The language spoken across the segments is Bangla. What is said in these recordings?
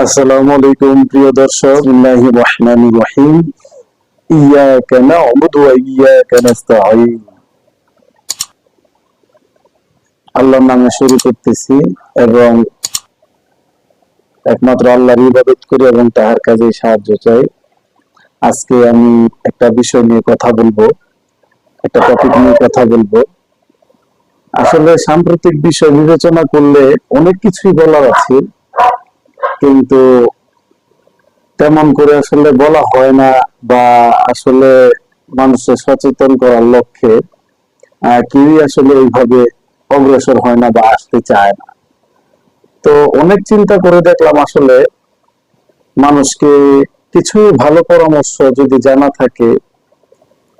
আসসালামু আলাইকুম প্রিয় দর্শক, বিসমিল্লাহির রহমানির রহিম। ইয়াকা না'বুদু ওয়া ইয়াকা নাস্তাঈন। আল্লাহর নামে শুরু করতেছি এবং একমাত্র আল্লাহর ইবাদত করি এবং তার কাজে সাহায্য চাই। আজকে আমি একটা বিষয় নিয়ে কথা বলবো, একটা টপিক নিয়ে কথা বলবো। আসলে সাম্প্রতিক বিষয় বিবেচনা করলে অনেক কিছুই বলার আছে, কিন্তু তেমন করে আসলে বলা হয় না, বা আসলে মানুষের সচেতন করার লক্ষ্যে কেউই আসলে এইভাবে অগ্রসর হয় না বা আসতে চায় না। তো অনেক চিন্তা করে দেখলাম আসলে মানুষকে কিছু ভালো পরামর্শ যদি জানা থাকে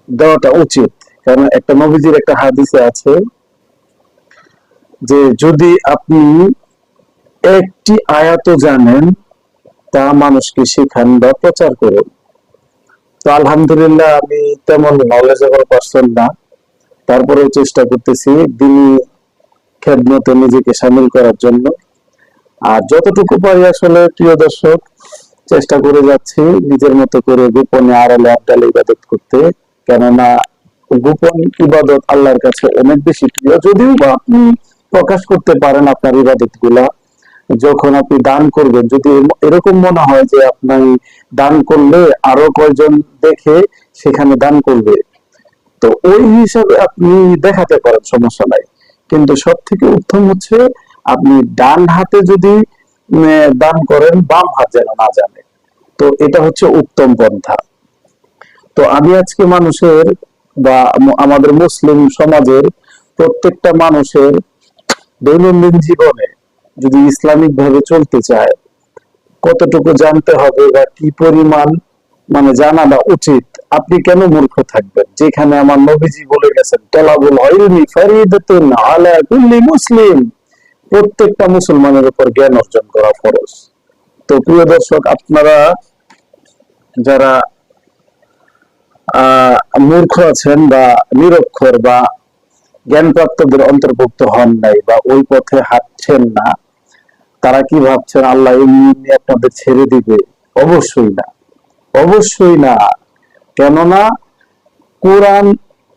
দেওয়াটা উচিত। কারণ একটা নবীজির একটা হাদিসে আছে যে যদি আপনি একটি আয়াত জানেন তা মানুষকে শেখান বা প্রচার করুন। তো আলহামদুলিল্লাহ আমি তেমন নলেজেবল পারসন না, তারপরেও চেষ্টা করতেছি দিনী খেদমতে নিজেকে সামিল করার জন্য। আর যতটুকু পারি আসলে প্রিয় দর্শক চেষ্টা করে যাচ্ছি নিজের মতো করে গোপনে আড়ালে আবডালে ইবাদত করতে। কেননা গোপন ইবাদত আল্লাহর কাছে অনেক বেশি প্রিয়। যদিও বা আপনি প্রকাশ করতে পারেন আপনার ইবাদত গুলা, যখন আপনি দান করবেন, যদি এরকম মনে হয় যে আপনি দান করলে আরো কয়জন দেখে সেখানে দান করবে, তো ওই হিসাবে আপনি দেখাতে পারেন, সমস্যা নাই। কিন্তু সব থেকে উত্তম হচ্ছে আপনি ডান হাতে যদি দান করেন, বাম হাত যেন না জানে। তো এটা হচ্ছে উত্তম পন্থা। তো আমি আজকে মানুষের বা আমাদের মুসলিম সমাজের প্রত্যেকটা মানুষের দৈনন্দিন জীবনে যদি ইসলামিক ভাবে চলতে চায় কতটুকু জানতে হবে বা কি পরিমাণ জানাটা উচিত। আপনি কেন মূর্খ থাকবেন, যেখানে আমার নবীজি বলে গেছেন তালাবুল ইলমি ফারিদাতুন আলা কুল্লি মুসলিম, প্রত্যেকটা মুসলমানের উপর জ্ঞান অর্জন করা ফরজ। তো প্রিয় দর্শক, আপনারা যারা মূর্খ আছেন বা নিরক্ষর বা জ্ঞানপ্রাপ্তদের অন্তর্ভুক্ত হন নাই বা ওই পথে হাঁটছেন না, তারা কি ভাবছেন আল্লাহ এমনি আপনাদের ছেড়ে দিবে? অবশ্যই না, অবশ্যই না। কেননা কোরআন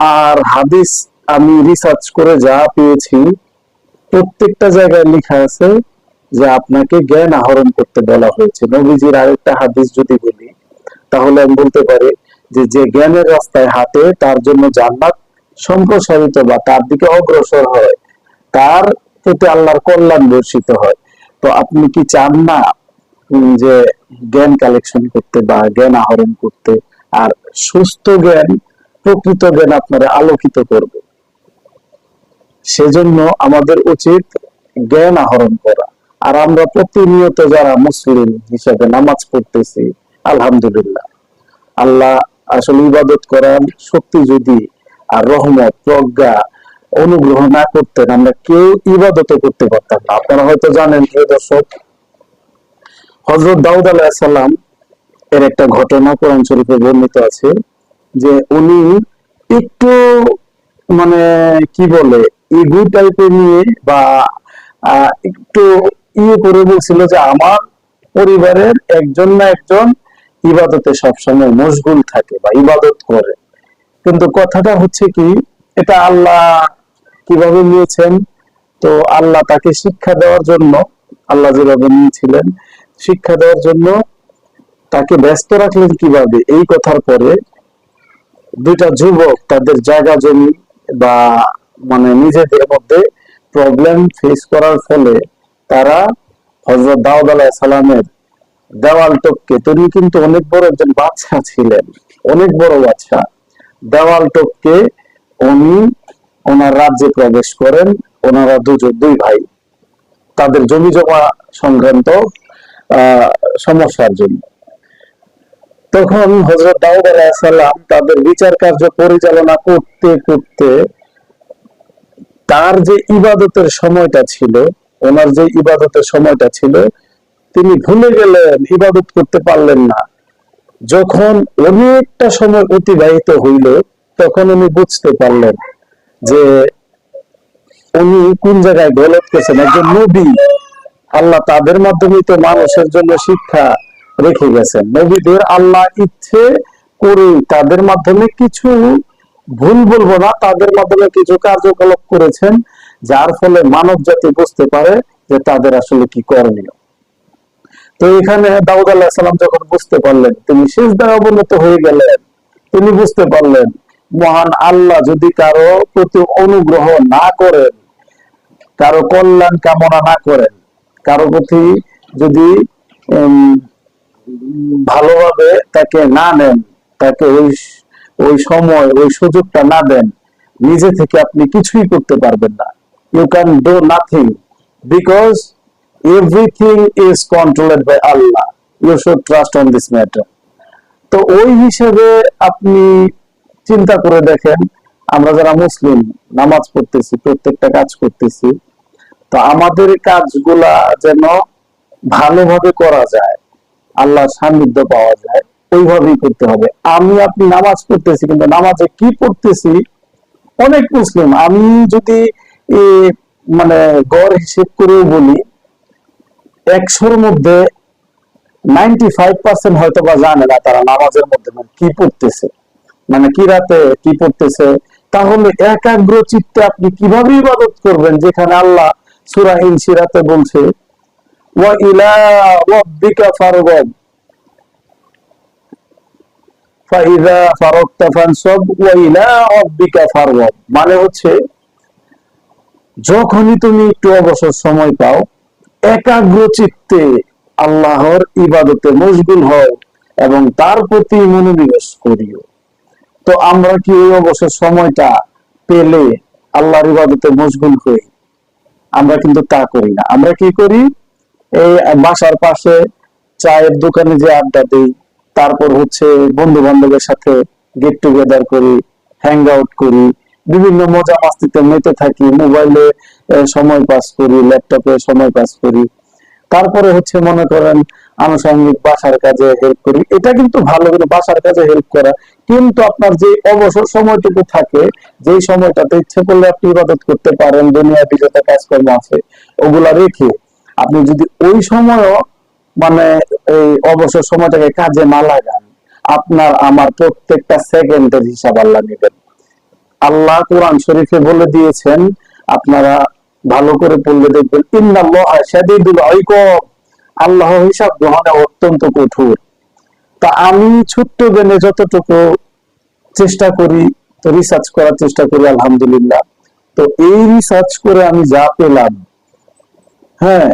আর হাদিস আমি রিসার্চ করে যা পেয়েছি, প্রত্যেকটা জায়গায় লেখা আছে যে আপনাকে জ্ঞান আহরণ করতে বলা হয়েছে। নবীজির আরেকটা হাদিস যদি বলি তাহলে আমি বলতে পারি যে যে জ্ঞানের রাস্তায় হাঁটে তার জন্য জান্নাত সম্প্রসারিত বা তার দিকে অগ্রসর হয়, তার প্রতি আল্লাহর কল্যাণ বর্ষিত হয়। তো আপনি কি চান না যে জ্ঞান কালেকশন করতে বা জ্ঞান আহরণ করতে? আর সুস্থ জ্ঞান, প্রকৃত জ্ঞান আপনারা আলোকিত করবে। সেজন্য আমাদের উচিত জ্ঞান আহরণ করা। আর আমরা প্রতিনিয়ত যারা মুসলিম হিসাবে নামাজ পড়তেছি, আলহামদুলিল্লাহ, আল্লাহ আসলে ইবাদত করার শক্তি যদি আর রহমত প্রজ্ঞা অনুগ্রহ না করতেন, আমরা কেউ ইবাদত করতে পারতাম না। আপনারা হয়তো জানেন প্রিয় দর্শক, হযরত দাউদ আলাইহিস সালাম এর একটা ঘটনা কোরআন শরীফে বর্ণিত আছে যে উনি একটু কি বলে ইগো টাইপের নিয়ে বা একটু করে বলছিল যে আমার পরিবারের একজন না একজন ইবাদতে সবসময় মশগুল থাকে বা ইবাদত করে। কিন্তু কথাটা হচ্ছে কি, এটা আল্লাহ কিভাবে নিয়েছেন? তো আল্লাহ তাকে শিক্ষা দেওয়ার জন্য, আল্লাহ যেভাবে নিয়েছিলেন শিক্ষা দেওয়ার জন্য তাকে ব্যস্ত রাখলেন কিভাবে, এই কথার পরে দুইটা যুবক তাদের জায়গা জমি বা নিজেদের মধ্যে প্রবলেম ফেস করার ফলে তারা হযরত দাউদ আলাইহিস সালামের দেওয়াল টপকে, তিনি কিন্তু অনেক বড় একজন বাদশা ছিলেন, অনেক বড় বাদশা, দেওয়াল টপকে উনি ওনার রাজ্যে প্রবেশ করেন। ওনারা দুই ভাই, তাদের জমি জমা সংক্রান্ত সমস্যার জন্য। তখন হযরত দাউদ আলাইহিস সালাম তাদের বিচার কার্য পরিচালনা করতে করতে তার যে ইবাদতের সময়টা ছিল, ওনার যে ইবাদতের সময়টা ছিল, তিনি ভুলে গেলেন, ইবাদত করতে পারলেন না। যখন অনেকটা সময় অতিবাহিত হইল, তখন উনি বুঝতে পারলেন যে উনি কোন জায়গায় গলত করছেন। একজন নবী, আল্লাহ তাদের মাধ্যমে তো মানুষের জন্য শিক্ষা রেখে গেছেন। নবীদের আল্লাহ ইচ্ছে করে তাদের মাধ্যমে কিছু, ভুল বলবো না, তাদের মাধ্যমে কিছু কার্যকলাপ করেছেন, যার ফলে মানব জাতি বুঝতে পারে যে তাদের আসলে কি করণীয়। তো এখানে দাউদ আলাইহিস সালাম যখন বুঝতে পারলেন, তিনি সিজদায় অবনত হয়ে গেলেন। তিনি বুঝতে পারলেন মহান আল্লাহ যদি কারো প্রতি অনুগ্রহ না করেন, কারো কল্যাণ কামনা না করেন, কারো প্রতি যদি ভালোভাবে তাকে না নেন, তাকে ওই সময় ওই সুযোগটা না দেন, নিজে থেকে আপনি কিছুই করতে পারবেন না। You can do nothing because everything is controlled by Allah. You should trust on this matter. তো ওই হিসেবে আপনি চিন্তা করে দেখেন, আমরা যারা মুসলিম নামাজ পড়তেছি, প্রত্যেকটা কাজ করতেছি, তো আমাদের কাজগুলা যেন ভালোভাবে করা যায়, আল্লাহর সান্নিধ্য পাওয়া যায়, ওইভাবেই করতে হবে। আপনি নামাজ পড়তেছি, কিন্তু নামাজে কি পড়তেছি, অনেক মুসলিম, আমি যদি মানে গড় হিসেব করেও বলি, 100-র মধ্যে 95% হয়তো বা জানে না তারা নামাজের মধ্যে কি পড়তেছে, মানে কি রাতে কি পড়তেছে। তাহলে একাগ্র চিত্তে আপনি কিভাবে ইবাদত করবেন, যেখানে আল্লাহ সূরা ইনশিরাতে বলছে ওয়া ইলা রাব্বিকা ফারগাব ফাইযা ফারাগতা ফানসাব ওয়া ইলা রাব্বিকা ফারগাব, মানে হচ্ছে যখনই তুমি একটু অবসর সময় পাও, একাগ্র চিত্তে আল্লাহর ইবাদতে মশগুল হও এবং তার প্রতি মনোনিবেশ করিও। তো আমরা কি ওই অবসর সময়টা পেলে আল্লাহর ইবাদতে মশগুল হই? আমরা কিন্তু তা করি না। আমরা কি করি, এই বাসার পাশে চায়ের দোকানে যে আড্ডা দিই, তারপর হচ্ছে বন্ধু বান্ধবের সাথে গেট টুগেদার করি, হ্যাং আউট করি, বিভিন্ন মজা মাস্তিতে মেতে থাকি, মোবাইলে সময় পাস করি, ল্যাপটপে সময় পাস করি, তারপরে হচ্ছে মনে করেন আনুষঙ্গিক বাসার কাজে হেল্প করি। এটা কিন্তু ভালো, করে বাসার কাজে হেল্প করা, কিন্তু আপনার যে অবসর সময়টুকু থাকে, যেই সময়টাতে ইচ্ছে করলে আপনি ইবাদত করতে পারেন, দুনিয়াতে যত কাজকর্ম আছে ওগুলা রেখে আপনি যদি ওই সময়ও মানে এই অবসর সময়টাকে কাজে না লাগান, আপনার আমার প্রত্যেকটা সেকেন্ডের হিসাব আল্লাহ নেবেন। আল্লাহ কোরআন শরীফে বলে দিয়েছেন, আপনারা ভালো করে পড়লে দেখবেন, ইন্নাল্লাহা শাদীদুল ইকাব, আল্লাহ হিসাব গ্রহণে অত্যন্ত কঠোর। তা আমি ছোট্ট জ্ঞানে যতটুকু চেষ্টা করি, তো রিসার্চ করার চেষ্টা করি, আলহামদুলিল্লাহ। তো এই রিসার্চ করে আমি যা পেলাম, হ্যাঁ,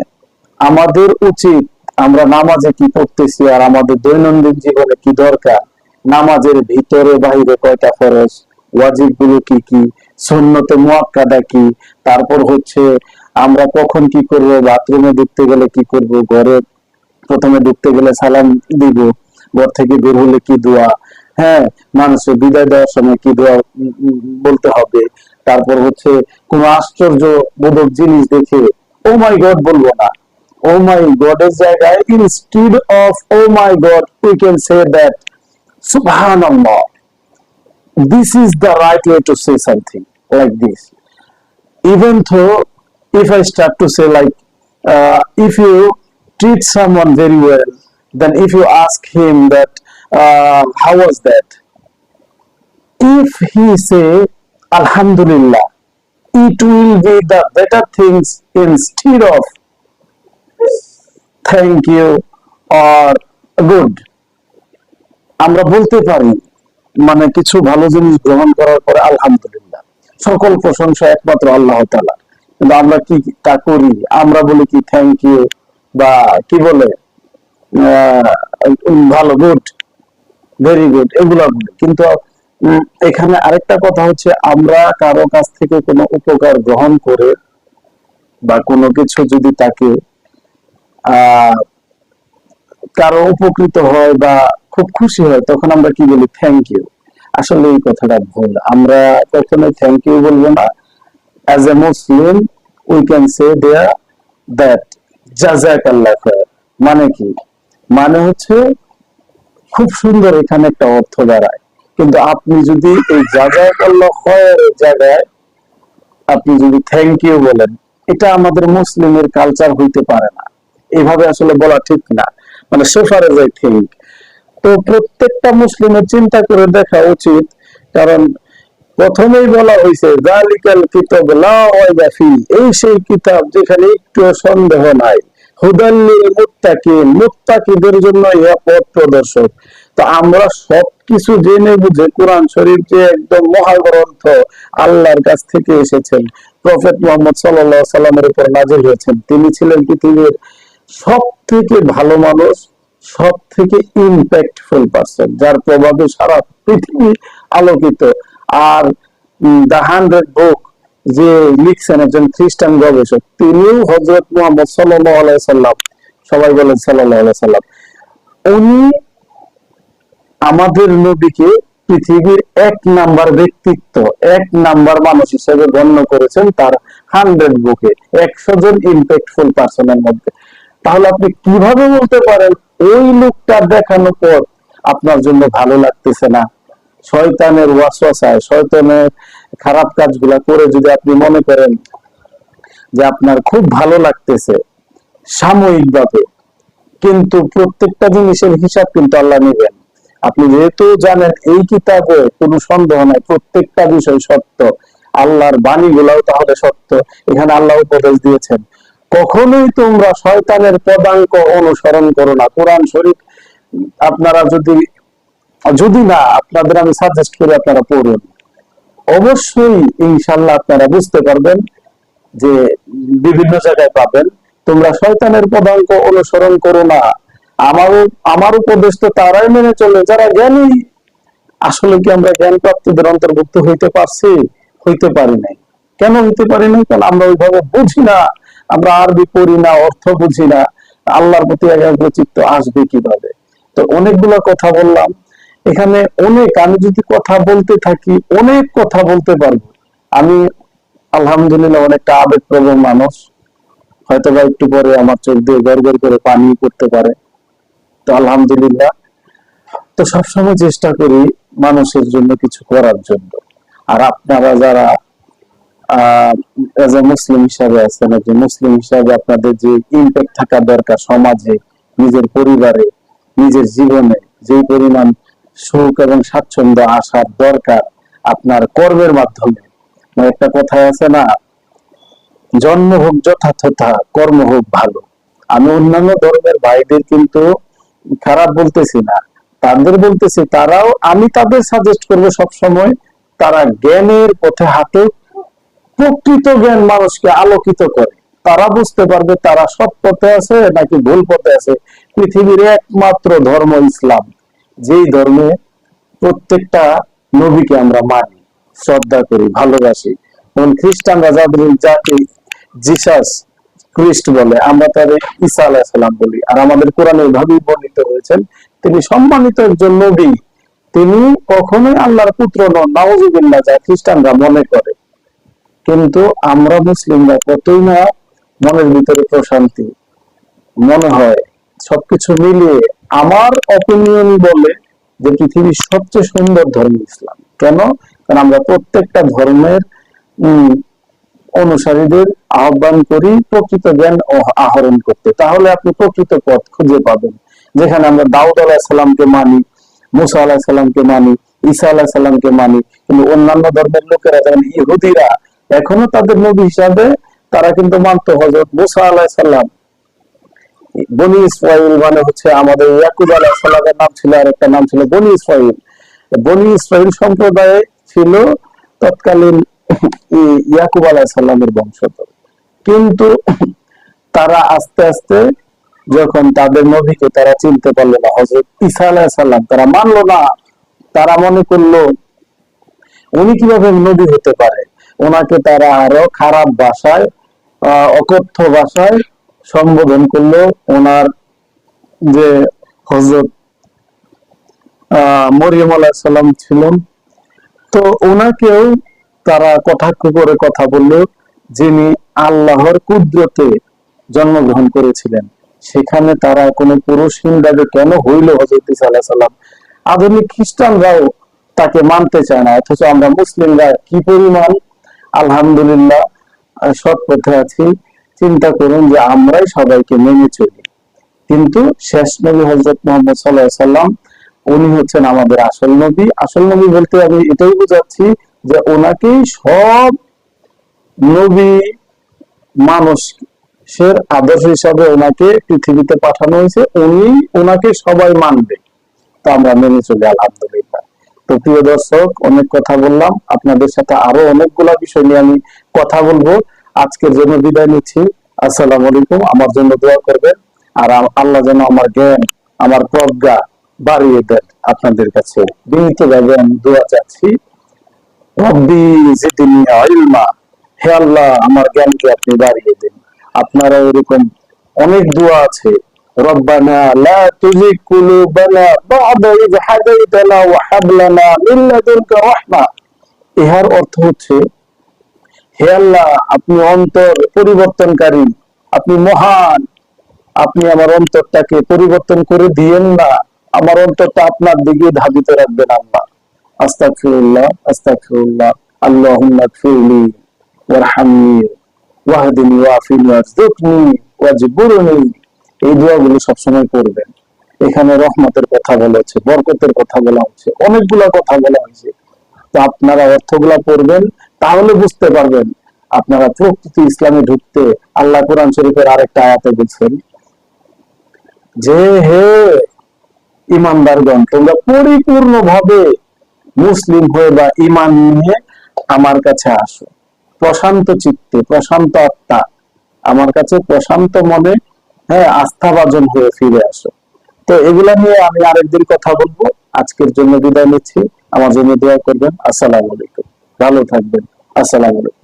আমাদের উচিত আমরা নামাজে কি পড়তেছি আর আমাদের দৈনন্দিন জীবনে কি দরকার, নামাজের ভিতরে বাহিরে কয়টা ফরজ, ওয়াজিব গুলো কি কি, সুন্নতে মুআক্কাদা কি, তারপর হচ্ছে আমরা কখন কি করব, বাথরুমে ঢুকতে গেলে কি করব, ঘরে প্রথমে ঢুকতে গেলে সালাম দিব, ঘর থেকে বের হলে কি দোয়া, হ্যাঁ, মানুষের বিদায় দেওয়ার সময় কি দোয়া বলতে হবে, তারপর হচ্ছে কোন আশ্চর্য বোধক জিনিস দেখে ও মাই গড বলবো না, ও মাই গড এর জায়গায় instead of oh my god we can say that সুবহানাল্লাহ। This is the right way to say something like this. Even though if I start to say like, if you treat someone very well, then if you ask him that how was that, if he say alhamdulillah, it will be the better things instead of thank you or good. আমরা বলতে পারি মানে কিছু ভালো জিনিস গ্রহণ করার পরে আলহামদুলিল্লাহ, সকল প্রশংসা একমাত্র আল্লাহ তাআলা, কিন্তু আমরা কি তা করি? আমরা বলি কি থ্যাংক ইউ, বা কি বলে ভালো, গুড, ভেরি গুড, এগুলা বলি। কিন্তু এখানে আরেকটা কথা হচ্ছে, আমরা কারো কাছ থেকে কোনো উপকার গ্রহণ করে বা কোনো কিছু যদি তাকে কারো উপকৃত হয় বা খুব খুশি হয়, তখন আমরা কি বলি? Thank you. আসলে এই কথাটা ভুল, আমরা কখনোই থ্যাংক ইউ বলবো না। As a Muslim we can say there that জাযাকাল্লাহ খায়র। মানে কি? মানে হচ্ছে খুব সুন্দর এখানে একটা অর্থ দাঁড়ায়, কিন্তু আপনি যদি এই জাযাকাল্লাহ খায়রের জায়গায় আপনি যদি থ্যাংক ইউ বলেন, এটা আমাদের মুসলিমের কালচার হইতে পারে না। এইভাবে আসলে বলা ঠিক না, মানে সোফারে যাই ঠিক। তো প্রত্যেকটা মুসলিমের চিন্তা করে দেখা উচিত, কারণ প্রথমেই বলা হয়েছে জালিকাল কিতাব লা রাইবা ফি, এই সেই কিতাব যেখানে একটু সন্দেহ নাই, হুদাল লিল মুত্তাকিন, মুত্তাকিদের জন্য ইহা পথ প্রদর্শক। তো আমরা সবকিছু জেনে বুঝে কোরআন শরীফ যে একদম মহাগ্রন্থ, আল্লাহর কাছ থেকে এসেছেন, প্রফেট মুহাম্মদ সাল্লাল্লাহু আলাইহি সাল্লামের উপর নাযিল হয়েছেন, তিনি ছিলেন পৃথিবীর সব থেকে ভালো মানুষ, সব থেকে ইম্প্যাক্টফুল পার্সন, যার প্রভাবে সারা পৃথিবী আলোকিত। আর দা 100 বুক যে লিখছেন একজন খ্রিস্টান গবেষক, তিনিও হযরত মুহাম্মদ সাল্লাল্লাহু আলাইহি সাল্লাম, সবাই বলেন সাল্লাল্লাহু আলাইহি সাল্লাম, উনি আমাদের নবীকে পৃথিবীর 1 নাম্বার ব্যক্তিত্ব, 1 নাম্বার মানুষ হিসেবে গণ্য করেছেন তার 100 বুকে, 100 জন ইম্প্যাক্টফুল পার্সনের মধ্যে। তাহলে আপনি কিভাবে বলতে পারেন ওই লোকটা দেখানো পর আপনার জন্য ভালো লাগতেছে না? শয়তানের ওয়াসওয়াসায়, শয়তানের খারাপ কাজগুলা করে যদি আপনি মনে করেন যে আপনার খুব ভালো লাগতেছে সাময়িকভাবে, কিন্তু প্রত্যেকটা জিনিসের হিসাব কিন্তু আল্লাহ নেবেন। আপনি যেহেতু জানেন এই কিতাবে কোনো সন্দেহ নাই, প্রত্যেকটা বিষয় সত্য, আল্লাহর বাণীগুলাও তাহলে সত্য। এখানে আল্লাহ উপদেশ দিয়েছেন কখনোই তোমরা শয়তানের পদাঙ্ক অনুসরণ করো না। কোরআন শরীফ আপনারা যদি না, আপনাদের আমি সাজেস্ট করি আপনারা পড়ুন, অবশ্যই ইনশাআল্লাহ আপনারা বুঝতে পারবেন যে বিভিন্ন জায়গায় পাবেন তোমরা শয়তানের পদাঙ্ক অনুসরণ করো না। আমার উপদেশ তো তারাই মেনে চলে যারা জ্ঞানী। আসলে কি আমরা জ্ঞান প্রাপ্তদের অন্তর্ভুক্ত হইতে পারছি? হইতে পারি নাই। কেন হইতে পারি নাই? কারণ আমরা ওইভাবে বুঝি না, আমরা আরবি পড়ি না, অর্থ বুঝি না। আল্লাহর প্রতি একাগ্রচিত্ত আসবে কিভাবে? তো অনেকগুলো কথা বললাম এখানে, আমি যদি কথা বলতে থাকি অনেক কথা বলতে পারবো। আমি আলহামদুলিল্লাহ অনেকটা আবেগপ্রবণ মানুষ, হয়তো বা একটু পরে আমার চোখ দিয়ে গড়গড় করে পানি পড়তে পারে। তো আলহামদুলিল্লাহ, তো সবসময় চেষ্টা করি মানুষের জন্য কিছু করার জন্য। আর আপনারা যারা মুসলিম হিসাবে আছেন, একজন মুসলিম হিসাবে আপনাদের যে ইম্প্যাক্ট থাকা দরকার সমাজে, নিজের পরিবারে, নিজের জীবনে যে পরিমাণ সুখ এবং স্বাচ্ছন্দ্য আসার দরকার আপনার কর্মের মাধ্যমে। একটা কথায় আছে না, জন্ম হোক যথাযথা, কর্ম হোক ভালো। আমি অন্যান্য ধর্মের ভাইদের কিন্তু খারাপ বলতেছি না, তাদের বলতেছি আমি তাদের সাজেস্ট করবো সব সময় তারা জ্ঞানের পথে হাঁটুক। প্রকৃত জ্ঞান মানুষকে আলোকিত করে, তারা বুঝতে পারবে তারা সৎ পথে আছে নাকি ভুল পথে আছে। পৃথিবীর একমাত্র ধর্ম ইসলাম, যেই ধর্মে প্রত্যেকটা নবীকে আমরা মানি, শ্রদ্ধা করি, ভালোবাসি। এবং খ্রিস্টানরা যাকে জিসাস খ্রিস্ট বলে, আমরা তাদের ঈসা আলাইহিস সালাম বলি। আর আমাদের কোরআনে ভাবেই বর্ণিত হয়েছেন তিনি সম্মানিত একজন নবী, তিনি কখনোই আল্লাহর পুত্র নন, নাউজুবিল্লাহ, যা খ্রিস্টানরা মনে করে। কিন্তু আমরা মুসলিমরা কতই না মনের ভিতরে প্রশান্তি মনে হয়। সবকিছু মিলিয়ে আমার অপিনিয়ন বলে যে পৃথিবীর সবচেয়ে সুন্দর ধর্ম ইসলাম। কেন? কারণ আমরা প্রত্যেকটা ধর্মের অনুসারীদের আহ্বান করি প্রকৃত জ্ঞান আহরণ করতে। তাহলে আপনি প্রকৃত পথ খুঁজে পাবেন, যেখানে আমরা দাউদ আলাইহিস সালামকে মানি, মুসা আলাইহিস সালামকে মানি, ঈসা আলাইহিস সালামকে মানি। কিন্তু অন্যান্য ধর্মের লোকেরা, যেমন ইহুদিরা, এখনো তাদের নবী হিসাবে তারা কিন্তু মানত হযরত মুসা আলাইহিস সালাম। বনি ইসরাইল মানে হচ্ছে আমাদের ইয়াকুব আলাইহিস সালামের নাম ছিল, আর একটা নাম ছিল বনি ইসরাইল। বনি ইসরাইল সম্প্রদায় ছিল তৎকালীন ইয়াকুব আলাইহিস সালামের বংশধর। কিন্তু তারা আস্তে আস্তে যখন তাদের নবীকে তারা চিনতে পারলো না, হযরত ঈসা আলাইহিস সালাম, তারা মানলো না। তারা মনে করলো উনি কিভাবে নবী হতে পারে। ওনাকে তারা আরো খারাপ ভাষায়, অকথ্য ভাষায় সম্বোধন করলো। ওনার যে হযরত মরিয়ম আলাইহিস সালাম ছিলেন, তো ওনাকেও তারা কটাক্ষ করে কথা বললো, যিনি আল্লাহর কুদরতে জন্মগ্রহণ করেছিলেন। সেখানে তারা কোনো পুরুষ হিন্দাবে কেন হইল হযরত ঈসা আলাইহিস সালাম। আধুনিক খ্রিস্টানরাও তাকে মানতে চায় না, অথচ আমরা মুসলিমরা কি পরিমাণ আলহামদুলিল্লাহ সৎ পথে আছি। চিন্তা করুন যে আমরাই সবাইকে মেনে চলি। কিন্তু শেষ নবী হযরত মুহাম্মদ সাল্লাল্লাহু আলাইহি সাল্লাম উনি হচ্ছেন আমাদের আসল নবী। আসল নবী বলতে আমি এটাই বোঝাচ্ছি যে ওনাকেই সব নবী মানুষের আদর্শ হিসাবে ওনাকে পৃথিবীতে পাঠানো হয়েছে, উনি ওনাকে সবাই মানবে, তো আমরা মেনে চলি আলহামদুলিল্লাহ। তো প্রিয় দর্শক, অনেক কথা বললাম, আপনাদের সাথে আরো অনেকগুলা বিষয় নিয়ে আমি কথা বলবো। আজকের জন্য বিদায় নিচ্ছি। আসসালামু আলাইকুম। আমার জন্য দোয়া করবেন, আর আল্লাহ যেন আমার জ্ঞান, আমার প্রজ্ঞা বাড়িয়ে দেন। আপনাদের কাছে বিনীতভাবে আমি দোয়া চাচ্ছি। রব্বি জিদনি ইলমা, হে আল্লাহ আমার জ্ঞানকে আপনি বাড়িয়ে দিন। আপনারা এরকম অনেক দোয়া আছে, রব্বানা লা তুজিগ কুলুবানা বা'দা ইয হাদাইতানা ওয়া হাব লানা মিন লাদুনকা রাহমা। ইহার অর্থ হচ্ছে, হে আল্লাহ আপনি অন্তর পরিবর্তনকারী, আপনি মহান, আপনি আমার অন্তরটাকে পরিবর্তন করে দিয়েন না, আমার অন্তরটা আপনার দিকে ধাবিত রাখবেন আল্লাহ। আস্তাগফিরুল্লাহ আস্তাগফিরুল্লাহ, আল্লাহুম্মা গফিরলি ওয়ারহামনি ওয়াহদিনি ওয়াফিনি ওয়ারযুকনি ওয়াজবুরনি। এই দোয়াগুলো সবসময় করবেন। এখানে রহমতের কথা বলা হচ্ছে, বরকতের কথা বলা হচ্ছে, অনেকগুলা কথা বলা হয়েছে। তো আপনারা অর্থগুলা পড়বেন, তাহলে বুঝতে পারবেন। আপনারা প্রকৃতি ইসলামে ঢুকতে আল্লাহ কোরআন শরীফের আরেকটা আয়াতে বলছেন যে, হে ইমানদারগণ, তোমরা পরিপূর্ণভাবে মুসলিম হয়ে বা ইমান নিয়ে আমার কাছে আসো, প্রশান্ত চিত্তে, প্রশান্ত আত্মা, আমার কাছে প্রশান্ত মনে, হ্যাঁ, আস্থাভাজন হয়ে ফিরে আসো। তো এগুলা নিয়ে আমি আরেকদিন কথা বলবো। আজকের জন্য বিদায় নিচ্ছি। আমার জন্য দোয়া করবেন। আসসালামু আলাইকুম। ভালো থাকবেন। আসসালামু আলাইকুম।